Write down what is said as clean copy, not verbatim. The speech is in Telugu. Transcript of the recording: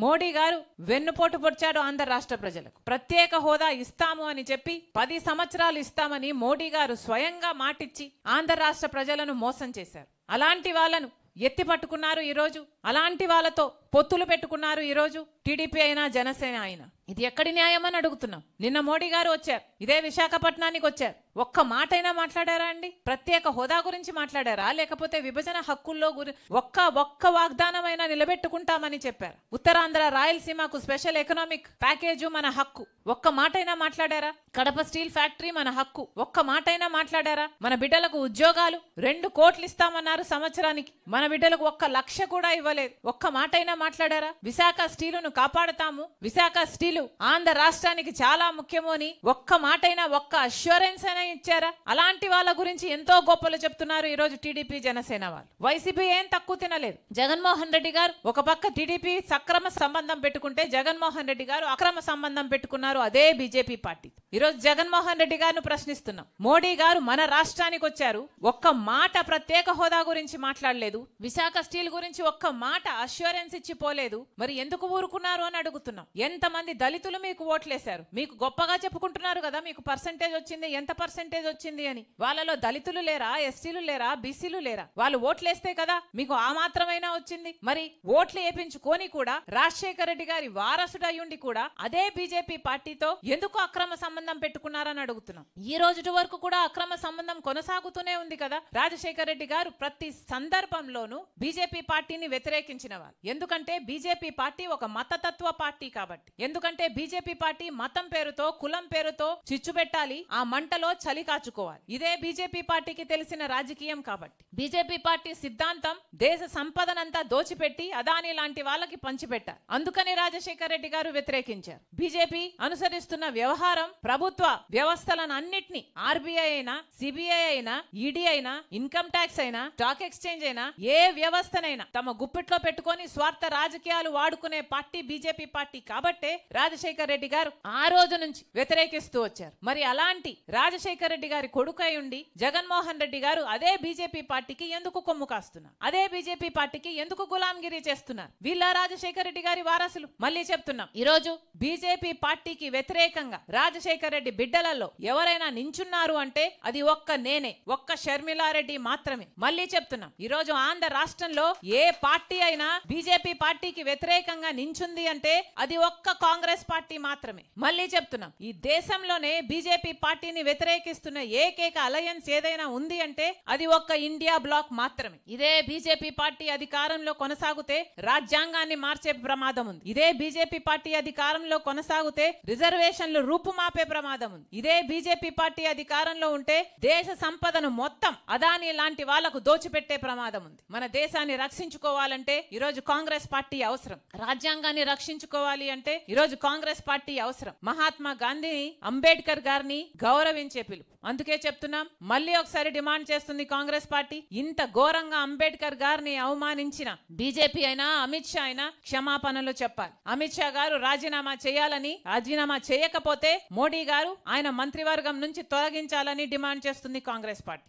మోడీ గారు వెన్నుపోటు పొడిచాడు ఆంధ్ర రాష్ట్ర ప్రజలకు. ప్రత్యేక హోదా ఇస్తాము అని చెప్పి 10 సంవత్సరాలు ఇస్తామని మోడీ గారు స్వయంగా మాటిచ్చి ఆంధ్ర రాష్ట్ర ప్రజలను మోసం చేశారు. అలాంటి వాళ్ళను ఎత్తి పట్టుకున్నారు ఈరోజు. అలాంటి వాళ్ళతో పొత్తులు పెట్టుకున్నారు ఈరోజు టీడీపీ అయినా జనసేన అయినా. ఇది ఎక్కడి న్యాయం అని అడుగుతున్నాం. నిన్న మోడీ గారు వచ్చారు, ఇదే విశాఖపట్నానికి వచ్చారు. ఒక్క మాటైనా మాట్లాడారా అండి? ప్రత్యేక హోదా గురించి మాట్లాడారా? లేకపోతే విభజన హక్కుల్లో ఒక్క వాగ్దానమైనా నిలబెట్టుకుంటామని చెప్పారు. ఉత్తరాంధ్ర రాయలసీమకు స్పెషల్ ఎకనామిక్ ప్యాకేజు మన హక్కు, ఒక్క మాటైనా మాట్లాడారా? కడప స్టీల్ ఫ్యాక్టరీ మన హక్కు, ఒక్క మాటైనా మాట్లాడారా? మన బిడ్డలకు ఉద్యోగాలు 2 కోట్లు ఇస్తామన్నారు సంవత్సరానికి, మన బిడ్డలకు 1 లక్ష కూడా ఇవ్వలేదు. ఒక్క మాటైనా మాట్లాడారా? విశాఖ స్టీలును కాపాడుతాము, విశాఖ స్టీలు ఆంధ్ర రాష్ట్రానికి చాలా ముఖ్యము అని ఒక్క మాటైనా, ఒక్క అష్యూరెన్స్ అయినా ఇచ్చారా? అలాంటి వాళ్ళ గురించి ఎంతో గొప్పలు చెప్తున్నారు ఈ రోజు టీడీపీ జనసేన వాళ్ళు. వైసీపీ ఏం తక్కువ తినలేదు. జగన్మోహన్ రెడ్డి గారు ఒక పక్క టీడీపీ సక్రమ సంబంధం పెట్టుకుంటే, జగన్మోహన్ రెడ్డి గారు అక్రమ సంబంధం పెట్టుకున్నారు అదే బీజేపీ పార్టీ. ఈ రోజు జగన్మోహన్ రెడ్డి గారిని ప్రశ్నిస్తున్నాం. మోడీ గారు మన రాష్ట్రానికి వచ్చారు, ఒక్క మాట ప్రత్యేక హోదా గురించి మాట్లాడలేదు, విశాఖ స్టీల్ గురించి ఒక్క మాట అష్యూరెన్స్ ఇచ్చి పోలేదు. మరి ఎందుకు ఊరుకున్నారు అని అడుగుతున్నాం. ఎంతమంది దళితులు మీకు ఓట్లేశారు? మీకు గొప్పగా చెప్పుకుంటున్నారు కదా మీకు పర్సెంటేజ్ వచ్చింది, ఎంత పర్సెంటేజ్ వచ్చింది అని. వాళ్ళలో దళితులు లేరా, ఎస్టీలు లేరా, బీసీలు లేరా? వాళ్ళు ఓట్లేస్తే కదా మీకు ఆ మాత్రమైనా వచ్చింది. మరి ఓట్లు వేపించుకొని కూడా రాజశేఖర రెడ్డి గారి వారసుడు అయ్యుండి కూడా అదే బీజేపీ పార్టీతో ఎందుకు అక్రమ సంబంధం పెట్టుకున్నారని అడుగుతున్నాం. ఈ రోజు వరకు కూడా అక్రమ సంబంధం కొనసాగుతూనే ఉంది కదా. రాజశేఖర రెడ్డి గారు ప్రతి సందర్భంలోనూ బీజేపీ పార్టీని వ్యతిరేకించిన వాళ్ళు. ఎందుకంటే బీజేపీ పార్టీ ఒక మతతత్వ పార్టీ కాబట్టి. ఎందుకంటే బీజేపీ పార్టీ మతం పేరుతో, కులం పేరుతో చిచ్చు పెట్టాలి, ఆ మంటలో చలి కాచుకోవాలి. ఇదే బీజేపీ పార్టీకి తెలిసిన రాజకీయం కాబట్టి. బీజేపీ పార్టీ సిద్ధాంతం దేశ సంపదనంతా దోచిపెట్టి అదాని లాంటి వాళ్ళకి పంచిపెట్టారు. అందుకని రాజశేఖర రెడ్డి గారు వ్యతిరేకించారు. బీజేపీ అనుసరిస్తున్న వ్యవహారం ప్రభుత్వ వ్యవస్థలను అన్నిటినీ, ఆర్బీఐ అయినా, సిబిఐ అయినా, ఈడీ అయినా, ఇన్కమ్ ట్యాక్స్ అయినా, స్టాక్ ఎక్స్చేంజ్ అయినా, ఏ వ్యవస్థనైనా తమ గుప్పిట్లో పెట్టుకొని స్వార్థ రాజకీయాలు వాడుకునే పార్టీ బీజేపీ పార్టీ కాబట్టే రాజశేఖర రెడ్డి గారు ఆ రోజు నుంచి వ్యతిరేకిస్తూ వచ్చారు. మరి అలాంటి రాజశేఖర రెడ్డి గారి కొడుకై ఉండి జగన్మోహన్ రెడ్డి గారు అదే బీజేపీ పార్టీకి ఎందుకు కొమ్ము కాస్తున్నారు? అదే బీజేపీ పార్టీకి ఎందుకు గులాంగిరి చేస్తున్నారు? వీళ్ళ రాజశేఖర రెడ్డి గారి వారసులు. మళ్ళీ చెప్తున్నాం, ఈ రోజు బీజేపీ పార్టీకి వ్యతిరేకంగా రాజశేఖర రెడ్డి బిడ్డలలో ఎవరైనా నించున్నారు అంటే అది ఒక్క షర్మిలారెడ్డి మాత్రమే. మళ్ళీ చెప్తున్నాం, ఈ రోజు ఆంధ్ర రాష్ట్రంలో ఏ పార్టీ అయినా బీజేపీ పార్టీకి వ్యతిరేకంగా నించుంది అంటే అది ఒక్క కాంగ్రెస్ పార్టీ మాత్రమే. మళ్ళీ చెప్తున్నాం, ఈ దేశంలోనే బీజేపీ పార్టీని వ్యతిరేకిస్తున్న ఏకైక అలయన్స్ ఏదైనా ఉంది అంటే అది ఒక్క ఇండియా బ్లాక్ మాత్రమే. ఇదే బీజేపీ పార్టీ అధికారంలో కొనసాగితే రాజ్యాంగాన్ని మార్చే ప్రమాదం ఉంది. ఇదే బీజేపీ పార్టీ అధికారంలో కొనసాగితే రిజర్వేషన్లు రూపుమాపే ప్రమాదం ఉంది. ఇదే బీజేపీ పార్టీ అధికారంలో ఉంటే దేశ సంపదను మొత్తం అదాని లాంటి వాళ్లకు దోచిపెట్టే ప్రమాదం ఉంది. మన దేశాన్ని రక్షించుకోవాలంటే ఈరోజు కాంగ్రెస్ పార్టీ అవసరం. రాజ్యాంగాన్ని రక్షించుకోవాలి అంటే ఈరోజు కాంగ్రెస్ పార్టీ అవసరం. మహాత్మా గాంధీని, అంబేద్కర్ గారిని గౌరవించే పిలుపు. అందుకే చెప్తున్నాం, మళ్ళీ ఒకసారి డిమాండ్ చేస్తుంది కాంగ్రెస్ పార్టీ. ఇంత ఘోరంగా అంబేద్కర్ గారిని అవమానించిన బీజేపీ అయినా, అమిత్ షా అయినా క్షమాపణలు చెప్పాలి. అమిత్ షా గారు రాజీనామా చేయాలని, రాజీనామా చేయకపోతే మోడీ గారు ఆయన మంత్రివర్గం నుంచి తొలగించాలని డిమాండ్ చేస్తుంది కాంగ్రెస్ పార్టీ.